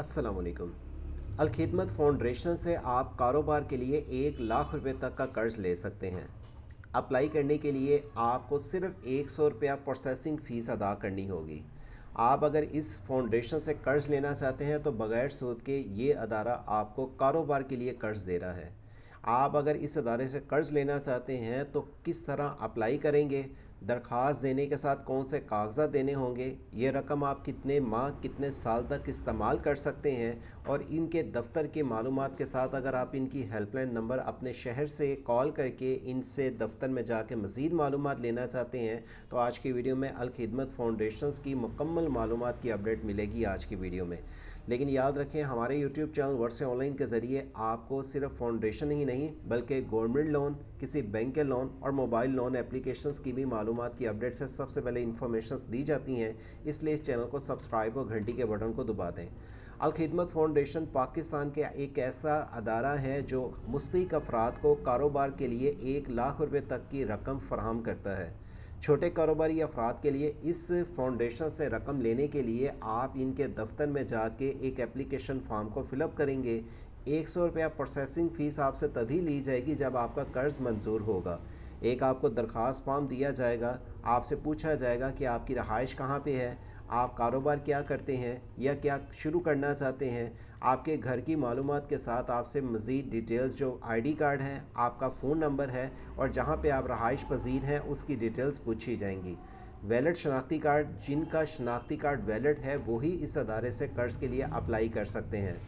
अस्सलाम वालेकुम। अल खिदमत फाउंडेशन से आप कारोबार के लिए 1 लाख रुपए तक का कर्ज़ ले सकते हैं। अप्लाई करने के लिए आपको सिर्फ 100 रुपया प्रोसेसिंग फ़ीस अदा करनी होगी। आप अगर इस फाउंडेशन से कर्ज़ लेना चाहते हैं तो बग़ैर सूद के ये अदारा आपको कारोबार के लिए कर्ज़ दे रहा है। आप अगर इस अदारे से कर्ज़ लेना चाहते हैं तो किस तरह अप्लाई करेंगे, दरख्वास्त देने के साथ कौन से कागजात देने होंगे, ये रकम आप कितने माह कितने साल तक इस्तेमाल कर सकते हैं और इनके दफ्तर के मालूमात के साथ अगर आप इनकी हेल्पलाइन नंबर अपने शहर से कॉल करके इनसे दफ्तर में जाके मज़ीद मालूमात लेना चाहते हैं तो आज की वीडियो में अल खिदमत फाउंडेशंस की मुकम्मल मालूमात की अपडेट मिलेगी आज की वीडियो में। लेकिन याद रखें, हमारे यूट्यूब चैनल वर्ड से ऑनलाइन के ज़रिए आपको सिर्फ फाउंडेशन ही नहीं बल्कि गवर्नमेंट लोन, किसी बैंक के लोन और मोबाइल लोन एप्लीकेशंस की भी मालूमात की अपडेट से सबसे पहले इंफॉर्मेशंस दी जाती हैं। इसलिए इस चैनल को सब्सक्राइब और घंटी के बटन को दबा दें। अल खिदमत फाउंडेशन पाकिस्तान के एक ऐसा अदारा है जो मुस्तहिक अफराद को कारोबार के लिए 1 लाख रुपए तक की रकम फराहम करता है। छोटे कारोबारी अफराद के लिए इस फाउंडेशन से रकम लेने के लिए आप इनके दफ्तर में जाके एक एप्लीकेशन फॉर्म को फिलअप करेंगे। 100 रुपया प्रोसेसिंग फ़ीस आपसे तभी ली जाएगी जब आपका कर्ज़ मंजूर होगा। एक आपको दरख्वास्त फॉर्म दिया जाएगा, आपसे पूछा जाएगा कि आपकी रहाइश कहाँ पे है, आप कारोबार क्या करते हैं या क्या शुरू करना चाहते हैं। आपके घर की मालूमात के साथ आपसे मज़ीद डिटेल्स जो आईडी कार्ड है, आपका फ़ोन नंबर है और जहाँ पे आप रहाइश पजीर हैं उसकी डिटेल्स पूछी जाएंगी। वैलिड शनाख्ती कार्ड, जिनका शनाख्ती कार्ड वैलिड है वही इस अदारे से कर्ज़ के लिए अप्लाई कर सकते हैं।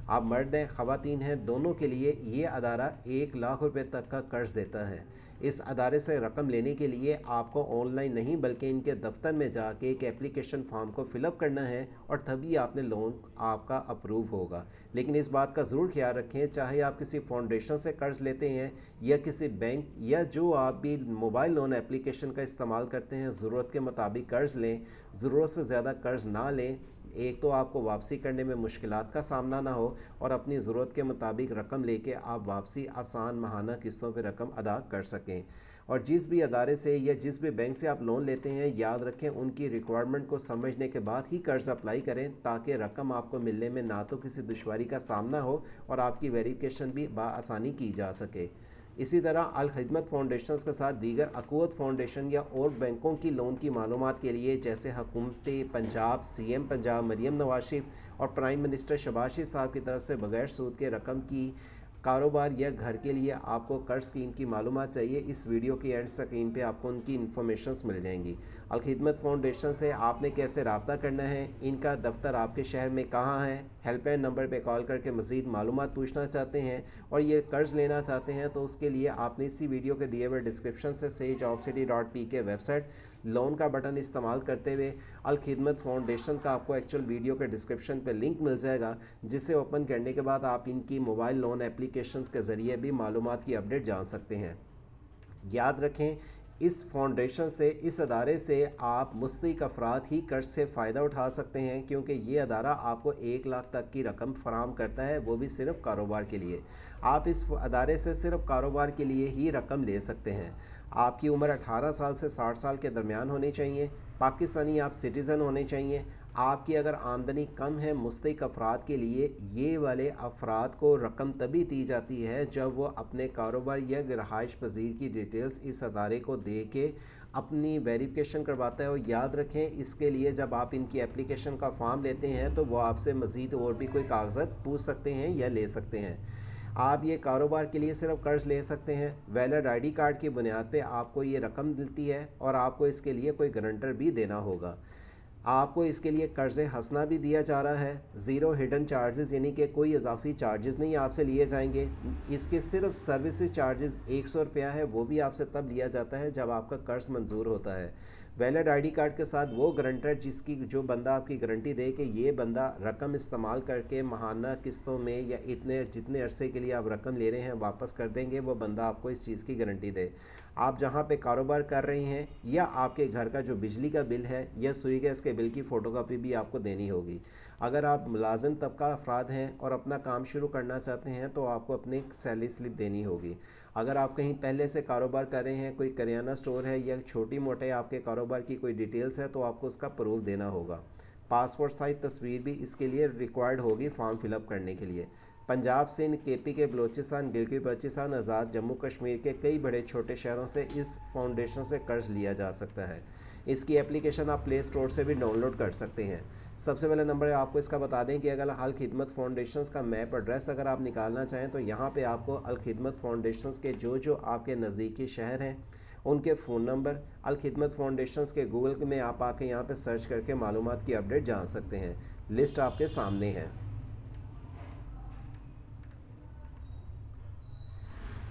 आप मर्द हैं ख़वातीन हैं, दोनों के लिए ये अदारा 1 लाख रुपए तक का कर्ज़ देता है। इस अदारे से रकम लेने के लिए आपको ऑनलाइन नहीं बल्कि इनके दफ्तर में जाके एक एप्लीकेशन फॉर्म को फिलअप करना है और तभी आपने लोन आपका अप्रूव होगा। लेकिन इस बात का ज़रूर ख्याल रखें, चाहे आप किसी फाउंडेशन से कर्ज़ लेते हैं या किसी बैंक या जो आप भी मोबाइल लोन एप्लीकेशन का इस्तेमाल करते हैं, ज़रूरत के मुताबिक कर्ज़ लें, ज़रूरत से ज़्यादा कर्ज़ ना लें। एक तो आपको वापसी करने में मुश्किलात का सामना ना हो और अपनी ज़रूरत के मुताबिक रकम लेके आप वापसी आसान माहाना किस्तों पे रकम अदा कर सकें। और जिस भी अदारे से या जिस भी बैंक से आप लोन लेते हैं, याद रखें उनकी रिक्वायरमेंट को समझने के बाद ही कर्ज़ अप्लाई करें ताकि रकम आपको मिलने में ना तो किसी दुश्वारी का सामना हो और आपकी वेरिफिकेशन भी बआसानी की जा सके। इसी तरह अल खिदमत फाउंडेशन के साथ दीगर अक़ुव्वत फाउंडेशन या और बैंकों की लोन की मालूमात के लिए जैसे हुकूमत पंजाब, CM पंजाब मरीम नवाज शरीफ और प्राइम मिनिस्टर शहबाज शरीफ साहब की तरफ से बग़ैर सूद के रकम की कारोबार या घर के लिए आपको कर्ज स्कीम की मालूमात चाहिए, इस वीडियो की एंड स्क्रीन पे आपको उनकी इन्फॉर्मेशंस मिल जाएंगी। अल खिदमत फाउंडेशन से आपने कैसे रब्ता करना है, इनका दफ्तर आपके शहर में कहाँ है, हेल्पलाइन नंबर पे कॉल करके मज़ीद मालूमात पूछना चाहते हैं और ये कर्ज़ लेना चाहते हैं तो उसके लिए आपने इसी वीडियो के दिए हुए डिस्क्रिप्शन से sejobcity.p वेबसाइट लोन का बटन इस्तेमाल करते हुए अल खिदमत फाउंडेशन का आपको एक्चुअल वीडियो के डिस्क्रिप्शन पे लिंक मिल जाएगा, जिसे ओपन करने के बाद आप इनकी मोबाइल लोन एप्लीकेशन के ज़रिए भी मालूमात की अपडेट जान सकते हैं। याद रखें, इस फाउंडेशन से, इस अदारे से आप मुस्तहिक अफराद ही कर्ज से फ़ायदा उठा सकते हैं क्योंकि ये अदारा आपको 1 लाख तक की रकम फराहम करता है, वो भी सिर्फ़ कारोबार के लिए। आप इस अदारे से सिर्फ़ कारोबार के लिए ही रकम ले सकते हैं। आपकी उम्र 18 साल से 60 साल के दरमियान होनी चाहिए, पाकिस्तानी आप सिटीज़न होने चाहिए। आपकी अगर आमदनी कम है, मुस्तहिक अफराद के लिए ये वाले अफराद को रकम तभी दी जाती है जब वो अपने कारोबार या रहाइश पजीर की डिटेल्स इस अदारे को दे के अपनी वेरिफिकेशन करवाता है। और याद रखें, इसके लिए जब आप इनकी एप्लीकेशन का फॉर्म लेते हैं तो वो आपसे मज़ीद और भी कोई कागजात पूछ सकते हैं या ले सकते हैं। आप ये कारोबार के लिए सिर्फ कर्ज़ ले सकते हैं। वैलिड आईडी कार्ड की बुनियाद पे आपको ये रकम मिलती है और आपको इसके लिए कोई गारंटर भी देना होगा। आपको इसके लिए कर्ज़ हसना भी दिया जा रहा है, ज़ीरो हिडन चार्जेस, यानी कि कोई इजाफी चार्जेस नहीं आपसे लिए जाएंगे। इसके सिर्फ सर्विसेज चार्जेस 100 रुपया है, वो भी आपसे तब लिया जाता है जब आपका कर्ज़ मंजूर होता है। वैलिड आईडी कार्ड के साथ वो गारंटर जिसकी जो बंदा आपकी गारंटी दे कि ये बंदा रकम इस्तेमाल करके माहाना किस्तों में या इतने जितने अरसे के लिए आप रकम ले रहे हैं वापस कर देंगे, वो बंदा आपको इस चीज़ की गारंटी दे। आप जहाँ पे कारोबार कर रही हैं या आपके घर का जो बिजली का बिल है या सुई गैस के बिल की फ़ोटोकॉपी भी आपको देनी होगी। अगर आप मुलाजिम तबका अफराद हैं और अपना काम शुरू करना चाहते हैं तो आपको अपनी सैलरी स्लिप देनी होगी। अगर आप कहीं पहले से कारोबार कर रहे हैं, कोई करियाना स्टोर है या छोटी मोटे आपके कारोबार की कोई डिटेल्स है, तो आपको उसका प्रूफ देना होगा। पासपोर्ट साइज तस्वीर भी इसके लिए रिक्वायर्ड होगी फॉर्म फिलअप करने के लिए। पंजाब, सिंध, केपी के बलोचिस्तान, गिलगित बल्चिस्तान, आज़ाद, जम्मू कश्मीर के कई बड़े छोटे शहरों से इस फाउंडेशन से कर्ज लिया जा सकता है। इसकी एप्लीकेशन आप प्ले स्टोर से भी डाउनलोड कर सकते हैं। सबसे पहले नंबर आपको इसका बता दें कि अगर अल खिदमत फाउंडेशन का मैप एड्रेस अगर आप निकालना चाहें तो यहाँ पे आपको अल खिदमत फाउंडेशन के जो आपके नज़दीकी शहर हैं उनके फ़ोन नंबर, अल खिदमत फाउंडेशन के गूगल में आप आके यहाँ पे सर्च करके मालूमात की अपडेट जान सकते हैं। लिस्ट आपके सामने है।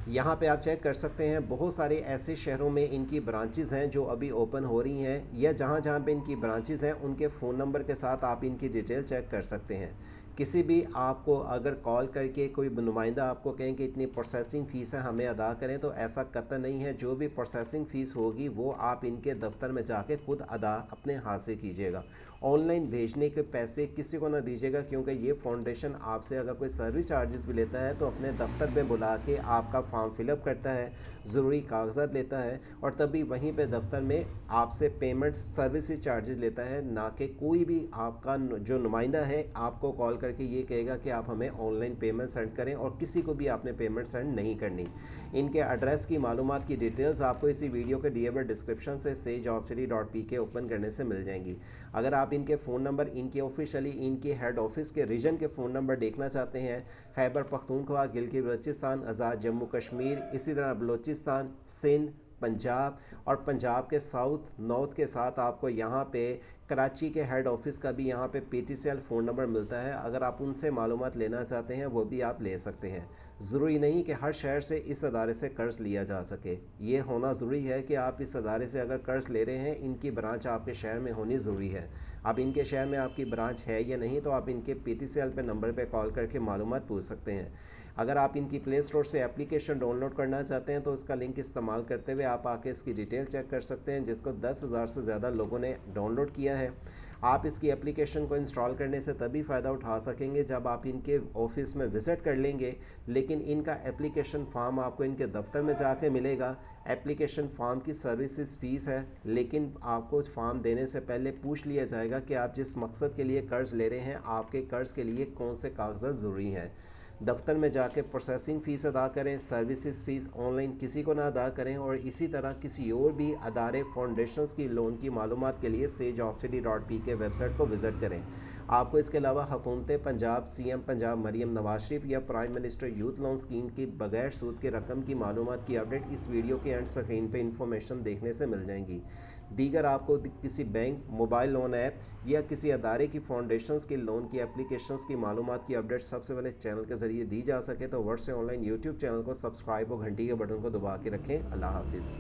यहाँ पे आप चेक कर सकते हैं बहुत सारे ऐसे शहरों में इनकी ब्रांचेज़ हैं जो अभी ओपन हो रही हैं, या जहाँ जहाँ पे इनकी ब्रांचेज़ हैं उनके फ़ोन नंबर के साथ आप इनकी डिटेल चेक कर सकते हैं। किसी भी आपको अगर कॉल करके कोई नुमाइंदा आपको कहें कि इतनी प्रोसेसिंग फ़ीस है हमें अदा करें, तो ऐसा कतई नहीं है। जो भी प्रोसेसिंग फ़ीस होगी वो आप इनके दफ्तर में जाके खुद अदा अपने हाथ से कीजिएगा। ऑनलाइन भेजने के पैसे किसी को ना दीजिएगा, क्योंकि ये फाउंडेशन आपसे अगर कोई सर्विस चार्जेस भी लेता है तो अपने दफ्तर में बुला के आपका फॉर्म फिलअप करता है, ज़रूरी कागजात लेता है और तभी वहीं पे दफ्तर में आपसे पेमेंट सर्विस चार्जेस लेता है, ना कि कोई भी आपका जो नुमाइंदा है आपको कॉल करके ये कहेगा कि आप हमें ऑनलाइन पेमेंट सेंड करें, और किसी को भी आपने पेमेंट सेंड नहीं करनी। इनके एड्रेस की मालूमात की डिटेल्स आपको इसी वीडियो के दिए हुए डिस्क्रिप्शन से sejobcity.pk ओपन करने से मिल जाएंगी। अगर आप इनके फ़ोन नंबर, इनके ऑफिशियली इनके हेड ऑफिस के रीजन के फ़ोन नंबर देखना चाहते हैं, खैबर पख्तूनख्वा, गिलगित बल्चिस्तान, आज़ाद जम्मू कश्मीर, इसी तरह बलोचिस्तान, सिंध, पंजाब और पंजाब के साउथ नॉर्थ के साथ आपको यहाँ पे कराची के हेड ऑफिस का भी यहाँ पे PTCL फ़ोन नंबर मिलता है। अगर आप उनसे मालूमात लेना चाहते हैं वो भी आप ले सकते हैं। ज़रूरी नहीं कि हर शहर से इस अदारे से कर्ज़ लिया जा सके। ये होना ज़रूरी है कि आप इस अदारे से अगर कर्ज़ ले रहे हैं इनकी ब्रांच आपके शहर में होनी ज़रूरी है। अब इनके शहर में आपकी ब्रांच है या नहीं तो आप इनके PTCL पे नंबर पे कॉल करके मालूमात पूछ सकते हैं। अगर आप इनकी प्ले स्टोर से एप्लीकेशन डाउनलोड करना चाहते हैं तो इसका लिंक इस्तेमाल करते हुए आप आके इसकी डिटेल चेक कर सकते हैं, जिसको 10,000 से ज़्यादा लोगों ने डाउनलोड किया है। आप इसकी एप्लीकेशन को इंस्टॉल करने से तभी फ़ायदा उठा सकेंगे जब आप इनके ऑफिस में विज़िट कर लेंगे, लेकिन इनका एप्लीकेशन फ़ॉर्म आपको इनके दफ्तर में जाके मिलेगा। एप्लीकेशन फ़ॉर्म की सर्विसेज फ़ीस है, लेकिन आपको फ़ॉर्म देने से पहले पूछ लिया जाएगा कि आप जिस मकसद के लिए कर्ज़ ले रहे हैं आपके कर्ज़ के लिए कौन से कागजात ज़रूरी हैं। दफ्तर में जाके प्रोसेसिंग फ़ीस अदा करें, सर्विसेज फ़ीस ऑनलाइन किसी को ना अदा करें, और इसी तरह किसी और भी अदारे फाउंडेशंस की लोन की मालूमात के लिए sejobcity.pk वेबसाइट को विज़िट करें। आपको इसके अलावा हुकूमत पंजाब, CM पंजाब मरियम नवाज शरीफ या prime minister youth loan scheme की बगैर सूद के रकम की मालूमात की अपडेट इस वीडियो के एंड स्क्रीन पे इंफॉर्मेशन देखने से मिल जाएंगी। दीगर आपको किसी बैंक, मोबाइल लोन ऐप या किसी अदारे की फाउंडेशंस के लोन की एप्लीकेशंस की मालूमात की अपडेट सबसे पहले चैनल के ज़रिए दी जा सके तो वर्ष से ऑनलाइन यूट्यूब चैनल को सब्सक्राइब और घंटी के बटन को दबा के रखें। अल्लाह हाफिज़।